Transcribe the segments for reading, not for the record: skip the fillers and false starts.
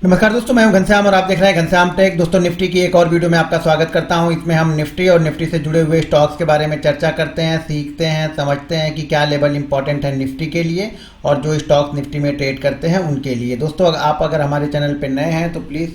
नमस्कार दोस्तों, मैं हूं घनश्याम और आप देख रहे हैं घनश्याम टेक। दोस्तों, निफ्टी की एक और वीडियो में आपका स्वागत करता हूं। इसमें हम निफ्टी और निफ्टी से जुड़े हुए स्टॉक्स के बारे में चर्चा करते हैं, सीखते हैं, समझते हैं कि क्या लेवल इंपॉर्टेंट है निफ्टी के लिए और जो स्टॉक्स निफ्टी में ट्रेड करते हैं उनके लिए। दोस्तों, आप अगर हमारे चैनल पर नए हैं तो प्लीज़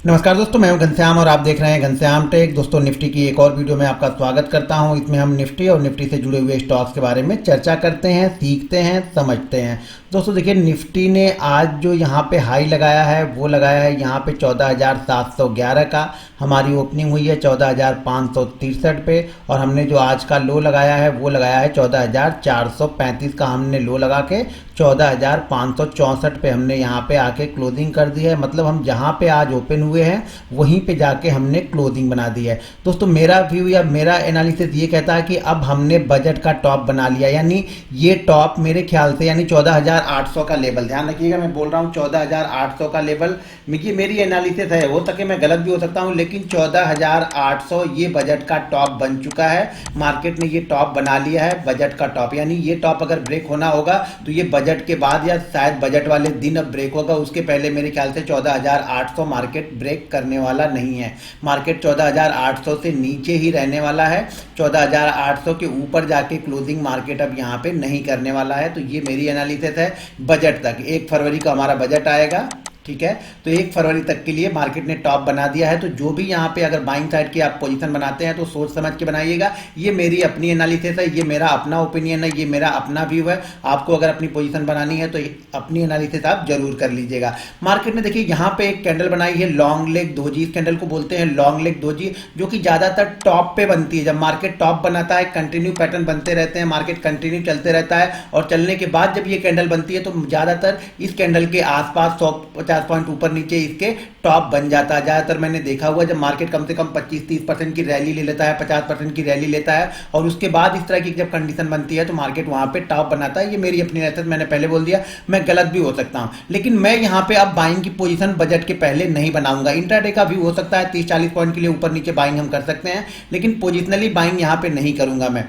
नमस्कार दोस्तों, मैं हूं घनश्याम और आप देख रहे हैं घनश्याम टेक। दोस्तों, निफ्टी की एक और वीडियो में आपका स्वागत करता हूं। इसमें हम निफ्टी और निफ्टी से जुड़े हुए स्टॉक्स के बारे में चर्चा करते हैं, सीखते हैं, समझते हैं। दोस्तों देखिए, निफ्टी ने आज जो यहाँ पे हाई लगाया है वो लगाया है यहाँ पे 14,711 का। हमारी ओपनिंग हुई है 14,563 पे और हमने जो आज का लो लगाया है वो लगाया है 14,435 का। हमने लो लगा के 14,564 पे हमने यहाँ पे आके क्लोजिंग कर दी है। मतलब हम जहाँ पे आज ओपन हुए हैं वहीं पे जाके हमने क्लोजिंग बना दी है। दोस्तों, मेरा व्यू या मेरा एनालिसिस ये कहता है कि अब हमने बजट का टॉप बना लिया, यानी ये टॉप मेरे ख्याल से यानी 14,800 का लेवल, ध्यान रखिएगा मैं बोल रहा हूँ 14,800 का लेवल। ये मेरी एनालिसिस है, हो सके मैं गलत भी हो सकता हूँ, लेकिन 14,800 ये बजट का टॉप बन चुका है। मार्केट ने ये टॉप बना लिया है, बजट का टॉप। यानी ये टॉप अगर ब्रेक होना होगा तो ये बजट के बाद या शायद बजट वाले दिन अब ब्रेक होगा। उसके पहले मेरे ख्याल से 14,800 मार्केट ब्रेक करने वाला नहीं है। मार्केट 14,800 से नीचे ही रहने वाला है। 14,800 के ऊपर जाके क्लोजिंग मार्केट अब यहाँ पे नहीं करने वाला है। तो ये मेरी एनालिसिस है। बजट तक 1 फरवरी का हमारा बजट आएगा, ठीक है। तो 1 फरवरी तक के लिए मार्केट ने टॉप बना दिया है। तो जो भी यहाँ पे अगर बाइंग साइड की आप पोजीशन बनाते हैं तो सोच समझ के बनाइएगा। ये मेरी अपनी एनालिसिस है, ये मेरा अपना ओपिनियन है, ये मेरा अपना व्यू है। आपको अगर अपनी पोजीशन बनानी है तो अपनी एनालिसिस आप जरूर कर लीजिएगा। मार्केट ने देखिए यहाँ पे एक कैंडल बनाई है लॉन्ग लेग दोजी। इस कैंडल को बोलते हैं लॉन्ग लेग दोजी, जो कि ज्यादातर टॉप पे बनती है। जब मार्केट टॉप बनाता है, कंटिन्यू पैटर्न बनते रहते हैं, मार्केट कंटिन्यू चलते रहता है और चलने के बाद जब ये कैंडल बनती है तो ज्यादातर इस कैंडल के आसपास 50 पॉइंट ऊपर नीचे इसके टॉप बन जाता है। ज्यादातर मैंने देखा हुआ जब मार्केट कम से कम 25-30% की रैली ले लेता है, 50% की रैली लेता है और उसके बाद इस तरह की जब कंडीशन बनती है तो मार्केट वहां पे टॉप बनाता है। ये मेरी अपनी रहता है, मैंने पहले बोल दिया, मैं गलत भी हो सकता हूं, लेकिन मैं यहां पे अब बाइंग की पोजीशन बजट के पहले नहीं बनाऊंगा। इंट्राडे का भी हो सकता है 30-40 पॉइंट के लिए ऊपर नीचे बाइंग हम कर सकते हैं, लेकिन पोजिशनली बाइंग यहां पे नहीं करूंगा मैं।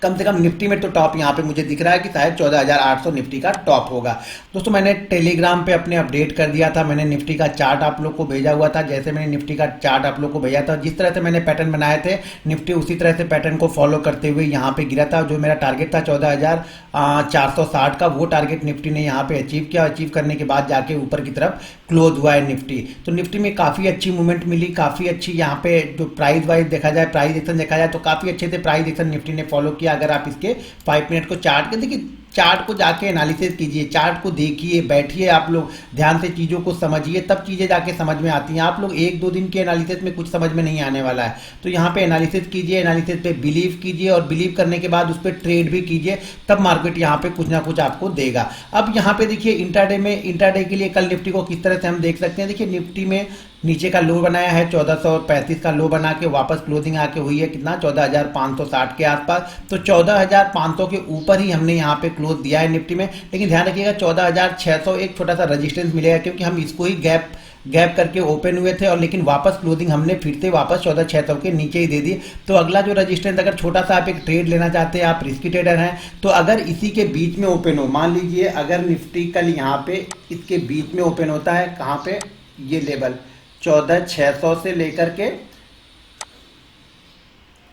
कम से कम निफ्टी में तो टॉप यहाँ पे मुझे दिख रहा है कि शायद 14,800 निफ्टी का टॉप होगा। दोस्तों, मैंने टेलीग्राम पे अपने अपडेट कर दिया था, मैंने निफ्टी का चार्ट आप लोग को भेजा हुआ था। जैसे मैंने निफ्टी का चार्ट आप लोग को भेजा था, जिस तरह से मैंने पैटर्न बनाए थे, निफ्टी उसी तरह से पैटर्न को फॉलो करते हुए यहाँ पे गिरा था। जो मेरा टारगेट था 14,460 का, वो टारगेट निफ्टी ने यहाँ पे अचीव किया। अचीव करने के बाद जाके ऊपर की तरफ क्लोज हुआ है निफ्टी। तो निफ्टी में काफ़ी अच्छी मूवमेंट मिली, काफ़ी अच्छी यहाँ पे जो प्राइस वाइज देखा जाए, प्राइस एक्शन देखा जाए तो काफ़ी अच्छे से प्राइस एक्शन निफ्टी ने फॉलो किया। अगर आप इसके 5 मिनट को चार्ट के देखिए, चार्ट को जाके एनालिसिस कीजिए, चार्ट को देखिए, बैठिए, आप लोग ध्यान से चीज़ों को समझिए, तब चीज़ें जाके समझ में आती हैं। आप लोग 1-2 दिन के एनालिसिस में कुछ समझ में नहीं आने वाला है। तो यहाँ पे एनालिसिस कीजिए, एनालिसिस पे बिलीव कीजिए और बिलीव करने के बाद उस पर ट्रेड भी कीजिए, तब मार्केट यहाँ पे कुछ ना कुछ आपको देगा। अब यहाँ पे देखिए इंट्राडे के लिए कल निफ्टी को किस तरह से हम देख सकते हैं। देखिए, निफ्टी में नीचे का लो बनाया है 1435 का लो बना के वापस क्लोजिंग आके हुई है कितना 14,560 के आसपास। तो 14,500 के ऊपर ही हमने यहाँ पे क्लोज दिया है निफ्टी में। लेकिन ध्यान रखिएगा 14,600 एक छोटा सा रेजिस्टेंस मिलेगा, क्योंकि हम इसको ही गैप करके ओपन हुए थे और लेकिन वापस क्लोजिंग हमने फिर से वापस 14,600 के नीचे ही दे दी। तो अगला जो रजिस्टेंस, अगर छोटा सा आप एक ट्रेड लेना चाहते हैं, आप रिस्की ट्रेडर हैं, तो अगर इसी के बीच में ओपन हो, मान लीजिए अगर निफ्टी कल यहाँ पे इसके बीच में ओपन होता है, कहाँ पे, ये लेवल 14,600 से लेकर के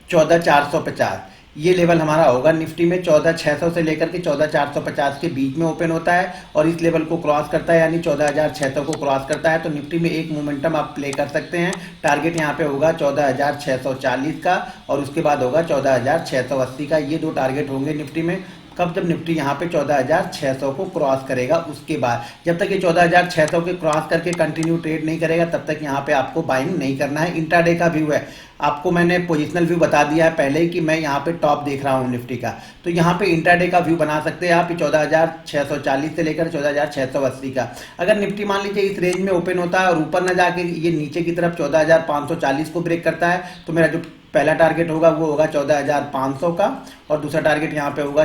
14,450, ये लेवल हमारा होगा निफ्टी में। 14,600 से लेकर के 14,450 के बीच में ओपन होता है और इस लेवल को क्रॉस करता है, यानी 14,600 को क्रॉस करता है तो निफ्टी में एक मोमेंटम आप प्ले कर सकते हैं। टारगेट यहाँ पे होगा 14,640 का और उसके बाद होगा 14,680 का। ये 2 टारगेट होंगे निफ्टी में। कब, जब निफ्टी यहाँ पे 14,600 को क्रॉस करेगा उसके बाद। जब तक ये 14,600 के क्रॉस करके कंटिन्यू ट्रेड नहीं करेगा तब तक यहाँ पे आपको बाइंग नहीं करना है। इंट्राडे का व्यू है, आपको मैंने पोजिशनल व्यू बता दिया है पहले ही कि मैं यहाँ पे टॉप देख रहा हूँ निफ्टी का। तो यहाँ पे इंट्राडे का व्यू बना सकते हैं आप 14,640 से लेकर 14,680 का। अगर निफ्टी मान लीजिए इस रेंज में ओपन होता है और ऊपर ना जाके ये नीचे की तरफ 14,540 को ब्रेक करता है तो मेरा जो पहला टारगेट होगा वो होगा 14,500 का और दूसरा टारगेट यहाँ पे होगा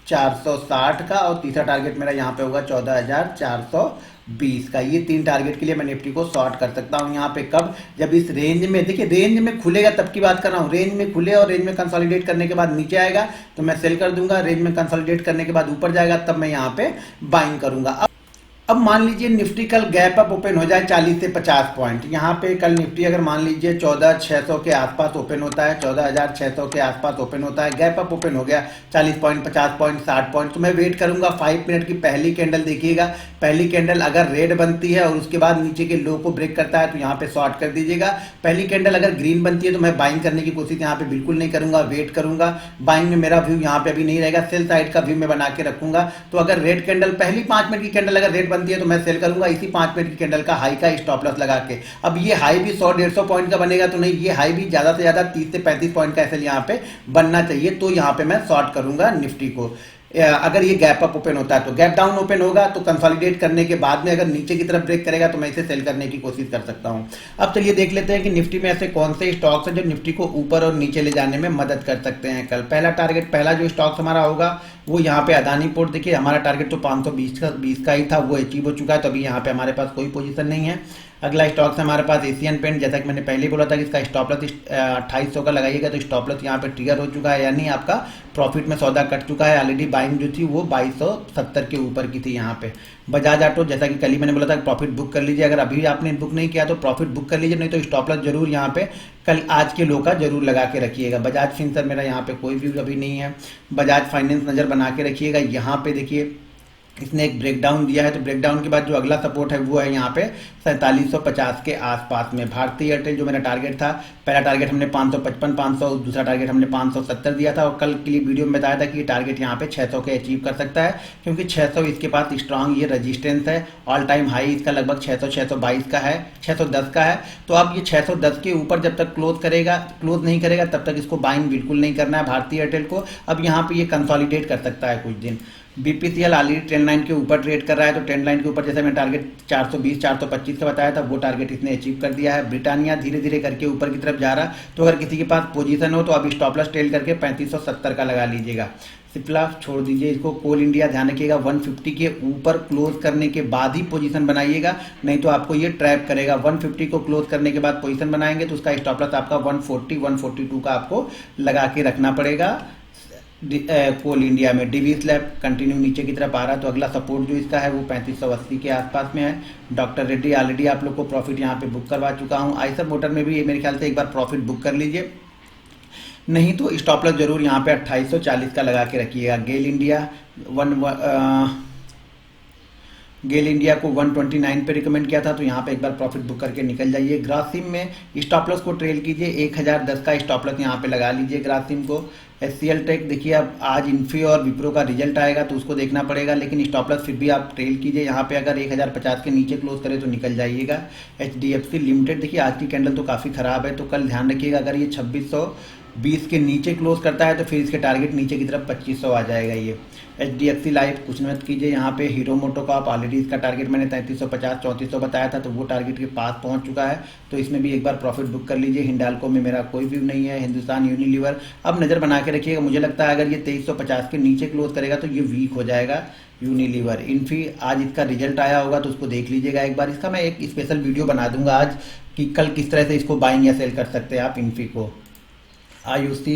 1460 का, और तीसरा टारगेट मेरा यहाँ पे होगा 14,420 का। ये 3 टारगेट के लिए मैं निफ्टी को शॉर्ट कर सकता हूँ यहाँ पे। कब? जब इस रेंज में, देखिए रेंज में खुलेगा तब की बात कर रहा हूँ। रेंज में खुले और रेंज में कंसोलिडेट करने के बाद नीचे आएगा तो मैं सेल कर दूंगा। रेंज में कंसोलिडेट करने के बाद ऊपर जाएगा तब मैं यहाँ पे बाइंग करूंगा। अब मान लीजिए निफ्टी कल गैप अप ओपन हो जाए 40 से 50 पॉइंट। यहाँ पे कल निफ्टी अगर मान लीजिए 14,600 के आसपास ओपन होता है, 14,600 के आसपास ओपन होता है, गैप अप ओपन हो गया 40 पॉइंट, 50 पॉइंट, 60 पॉइंट, तो मैं वेट करूंगा 5 मिनट की पहली कैंडल। देखिएगा पहली कैंडल अगर रेड बनती है और उसके बाद नीचे के लो को ब्रेक करता है तो यहाँ पे शॉर्ट कर दीजिएगा। पहली कैंडल अगर ग्रीन बनती है तो मैं बाइंग करने की कोशिश यहाँ पे बिल्कुल नहीं करूंगा, वेट करूंगा। बाइंग में मेरा व्यू यहाँ पे अभी नहीं रहेगा, सेल साइड का व्यू मैं बना के रखूंगा। तो अगर रेड कैंडल, पहली 5 मिनट की कैंडल अगर रेड बनती है तो मैं सेल करूंगा इसी 5 मिनट की कैंडल का हाई का स्टॉप लॉस लगा के। अब ये हाई भी 100-150 पॉइंट का बनेगा तो नहीं, ये हाई भी ज्यादा से ज्यादा 30 से 35 पॉइंट का ऐसे यहाँ पे बनना चाहिए। तो यहाँ पे मैं शॉर्ट करूंगा निफ्टी को। अगर ये गैप अप ओपन होता है तो, गैप डाउन ओपन होगा तो कंसोलिडेट करने के बाद में अगर नीचे की तरफ ब्रेक करेगा तो मैं इसे सेल करने की कोशिश कर सकता हूं। अब चलिए देख लेते हैं कि निफ्टी में ऐसे कौन से स्टॉक्स हैं जो निफ्टी को ऊपर और नीचे ले जाने में मदद कर सकते हैं कल। पहला टारगेट, पहला जो स्टॉक्स हमारा होगा वो यहाँ पे अदानी पोर्ट। देखिए हमारा टारगेट तो 520 का ही था, वो अचीव हो चुका है, तो अभी यहाँ पे हमारे पास कोई पोजीशन नहीं है। अगला स्टॉक है हमारे पास एशियन पेंट। जैसा कि मैंने पहले ही बोला था कि इसका स्टॉप लॉस 2800 का लगाइएगा, तो स्टॉप लॉस यहाँ पे ट्रिगर हो चुका है, यानी आपका प्रॉफिट में सौदा कट चुका है। ऑलरेडी बाइंग जो थी वो 2270 के ऊपर की थी यहाँ पे। बजाज ऑटो, जैसा कि कल ही मैंने बोला था प्रॉफिट बुक कर लीजिए, अगर अभी आपने बुक नहीं किया तो प्रॉफिट बुक कर लीजिए, नहीं तो स्टॉप लॉस जरूर यहाँ पे कल आज के लो का जरूर लगा के रखिएगा। बजाज फिनसर मेरा यहाँ पे कोई व्यू अभी नहीं है। बजाज फाइनेंस नजर बना के रखिएगा। यहाँ पे देखिए इसने एक ब्रेकडाउन दिया है, तो ब्रेकडाउन के बाद जो अगला सपोर्ट है वो है यहाँ पे 4750 के आसपास में। भारतीय एयरटेल जो मेरा टारगेट था, पहला टारगेट हमने 555, 500, दूसरा टारगेट हमने 570 दिया था, और कल के लिए वीडियो में बताया था कि ये टारगेट यहाँ पे 600 के अचीव कर सकता है, क्योंकि 600 इसके पास स्ट्रांग ये रजिस्टेंस है। ऑल टाइम हाई इसका लगभग 622 का है, 610 का है। तो अब ये 610 के ऊपर जब तक क्लोज नहीं करेगा तब तक इसको बाइंग बिल्कुल नहीं करना है भारतीय एयरटेल को। अब यहाँ पे ये कंसोलिडेट कर सकता है कुछ दिन। बीपीसीएल ऑलरेडी ट्रेंड लाइन के ऊपर ट्रेड कर रहा है, तो ट्रेंड लाइन के ऊपर जैसे मैं टारगेट 420, 425 का बताया था, वो टारगेट इसने अचीव कर दिया है। ब्रिटानिया धीरे धीरे करके ऊपर की तरफ जा रहा, तो अगर किसी के पास पोजीशन हो तो अभी स्टॉप लॉस टेल करके 3570 का लगा लीजिएगा। सिप्ला छोड़ दीजिए इसको। कोल इंडिया ध्यान रखिएगा 150 के ऊपर क्लोज करने के बाद ही पोजीशन बनाइएगा, नहीं तो आपको ये ट्रैप करेगा। 150 को क्लोज करने के बाद पोजीशन बनाएंगे तो उसका स्टॉप लॉस आपका 140, 142 का आपको लगा के रखना पड़ेगा। कोल इंडिया में डिवीज लैब कंटिन्यू नीचे की तरफ आ रहा है, तो अगला सपोर्ट जो इसका है वो 3580 के आसपास में है। डॉक्टर रेड्डी ऑलरेडी आप लोग को प्रॉफिट यहाँ पे बुक करवा चुका हूँ। आइसर मोटर में भी मेरे ख्याल से एक बार प्रॉफिट बुक कर लीजिए, नहीं तो स्टॉप लॉस जरूर यहाँ पे 2840 का लगा के रखिएगा। गेल इंडिया को 129 पे रिकमेंड किया था, तो यहाँ पे एक बार प्रॉफिट बुक करके निकल जाइए। ग्रासिम में स्टॉप लॉस को ट्रेल कीजिए, 1010 का स्टॉप लॉस यहाँ पे लगा लीजिए ग्रासिम को। एचसीएल टेक देखिए, अब आज इन्फी और विप्रो का रिजल्ट आएगा तो उसको देखना पड़ेगा, लेकिन स्टॉप लॉस फिर भी आप ट्रेल कीजिए। यहाँ पे अगर 1050 के नीचे क्लोज करे तो निकल जाइएगा। एचडीएफसी लिमिटेड देखिए आज की कैंडल तो काफ़ी खराब है, तो कल ध्यान रखिएगा अगर ये 2620 के नीचे क्लोज करता है तो फिर इसके टारगेट नीचे की तरफ 2500 आ जाएगा। ये एचडीएफसी लाइफ कुछ मत कीजिए। यहाँ पे हीरो मोटो का आप ऑलरेडी इसका टारगेट मैंने 3350, 3400 बताया था, तो वो टारगेट के पास पहुंच चुका है, तो इसमें भी एक बार प्रॉफिट बुक कर लीजिए। हिंडाल्को में मेरा कोई व्यू नहीं है। हिंदुस्तान यूनिलीवर अब नज़र बना के रखिएगा, मुझे लगता है अगर ये 2350 के नीचे क्लोज करेगा तो ये वीक हो जाएगा यूनिलीवर। इन्फी आज इसका रिजल्ट आया होगा तो उसको देख लीजिएगा एक बार, इसका मैं एक स्पेशल वीडियो बना दूंगा आज कि कल किस तरह से इसको बाइंग या सेल कर सकते हैं आप इन्फी को। आईओसी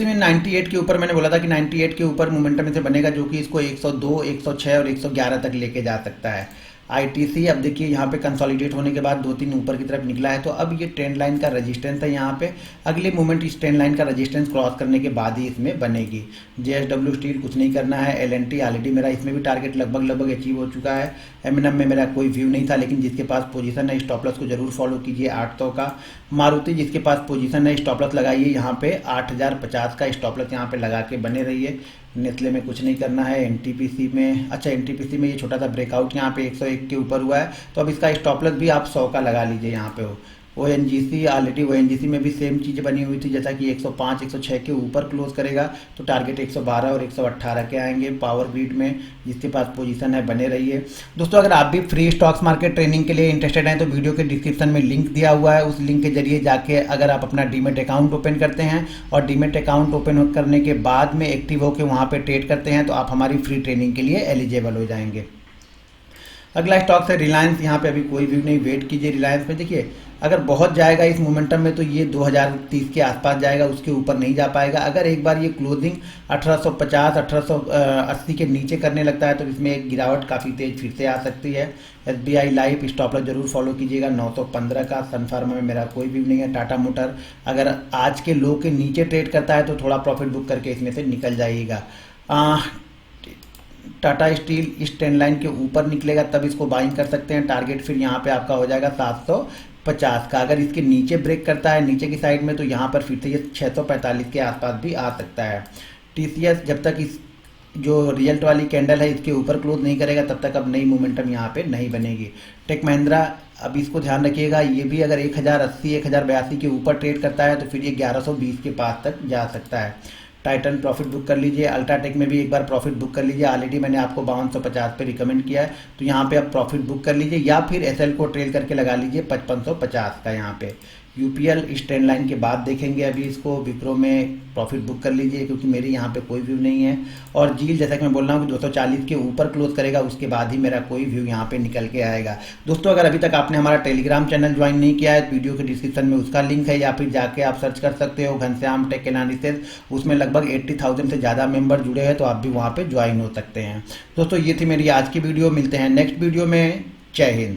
में 98 के ऊपर मैंने बोला था कि 98 के ऊपर मोमेंटम से बनेगा, जो कि इसको 102, 106 और 111 तक लेके जा सकता है। आईटीसी अब देखिए यहाँ पे कंसोलिडेट होने के बाद 2-3 ऊपर की तरफ निकला है, तो अब ये ट्रेंड लाइन का रेजिस्टेंस है। यहाँ पे अगले मूवमेंट इस ट्रेंड लाइन का रेजिस्टेंस क्रॉस करने के बाद ही इसमें बनेगी। जेएसडब्ल्यू स्टील कुछ नहीं करना है। एलएनटी ऑलरेडी मेरा इसमें भी टारगेट लगभग अचीव हो चुका है। एमएनएम में मेरा कोई व्यू नहीं था, लेकिन जिसके पास पोजीशन है स्टॉप लॉस को जरूर फॉलो कीजिए 800 का। मारुति जिसके पास पोजीशन है स्टॉप लॉस लगाइए यहाँ पे 8050 का स्टॉप लॉस यहाँ पे लगा के बने रहिए। नेस्ले में कुछ नहीं करना है। एनटीपीसी में, अच्छा एनटीपीसी में ये छोटा सा ब्रेकआउट यहाँ पे 101 के ऊपर हुआ है, तो अब इसका स्टॉप लॉस भी आप 100 का लगा लीजिए यहाँ पे हो। ONGC ऑलरेडी ONGC में भी सेम चीज़ बनी हुई थी, जैसा कि 105 106 के ऊपर क्लोज करेगा तो टारगेट 112 और 118 के आएंगे। पावर ग्रिड में जिसके पास पोजीशन है बने रहिए। दोस्तों अगर आप भी फ्री स्टॉक्स मार्केट ट्रेनिंग के लिए इंटरेस्टेड हैं तो वीडियो के डिस्क्रिप्शन में लिंक दिया हुआ है, उस लिंक के जरिए जाके अगर आप अपना डीमेट अकाउंट ओपन करते हैं और डीमेट अकाउंट ओपन करने के बाद में एक्टिव होकर वहाँ पर ट्रेड करते हैं तो आप हमारी फ्री ट्रेनिंग के लिए एलिजिबल हो जाएंगे। अगला स्टॉक है रिलायंस। यहाँ पे अभी कोई व्यू नहीं, वेट कीजिए रिलायंस में। देखिए अगर बहुत जाएगा इस मोमेंटम में तो ये 2030 के आसपास जाएगा, उसके ऊपर नहीं जा पाएगा। अगर एक बार ये क्लोजिंग 1850 1880 के नीचे करने लगता है तो इसमें एक गिरावट काफ़ी तेज फिर से आ सकती है। SBI लाइफ स्टॉप लॉस जरूर फॉलो कीजिएगा 915 का। सन फार्मा में मेरा कोई व्यू नहीं है। टाटा मोटर अगर आज के लो के नीचे ट्रेड करता है तो थोड़ा प्रॉफिट बुक करके इसमें से निकल जाइएगा। टाटा स्टील इस ट्रेंड लाइन के ऊपर निकलेगा तब इसको बाइंग कर सकते हैं। टारगेट फिर यहाँ पे आपका हो जाएगा 750 का। अगर इसके नीचे ब्रेक करता है नीचे की साइड में तो यहाँ पर फिर से ये 645 के आसपास भी आ सकता है। TCS जब तक इस जो रिजल्ट वाली कैंडल है इसके ऊपर क्लोज नहीं करेगा तब तक अब नई मोमेंटम यहाँ पे नहीं बनेगी। टेक महिंद्रा अब इसको ध्यान रखिएगा, ये भी अगर 1080 1082 के ऊपर ट्रेड करता है तो फिर ये 1120 के पास तक जा सकता है। टाइटन प्रॉफिट बुक कर लीजिए। अल्ट्राटेक में भी एक बार प्रॉफिट बुक कर लीजिए। ऑलरेडी मैंने आपको 5250 पे रिकमेंड किया है तो यहाँ पे आप प्रॉफिट बुक कर लीजिए या फिर SL को ट्रेल करके लगा लीजिए 5550 का। यहाँ पे UPL इस ट्रेंड लाइन के बाद देखेंगे अभी इसको। विप्रो में प्रॉफिट बुक कर लीजिए क्योंकि मेरी यहाँ पे कोई व्यू नहीं है। और जील जैसा कि मैं बोल रहा हूँ कि 240 के ऊपर क्लोज करेगा उसके बाद ही मेरा कोई व्यू यहाँ पे निकल के आएगा। दोस्तों अगर अभी तक आपने हमारा टेलीग्राम चैनल ज्वाइन नहीं किया है वीडियो के डिस्क्रिप्शन में उसका लिंक है या फिर जाके आप सर्च कर सकते हो घनश्याम टेक एनालिसिस। उसमें लगभग 80,000 से ज़्यादा मेंबर जुड़े हैं तो आप भी वहाँ पर ज्वाइन हो सकते हैं। दोस्तों ये थी मेरी आज की वीडियो। मिलते हैं नेक्स्ट वीडियो में। जय हिंद।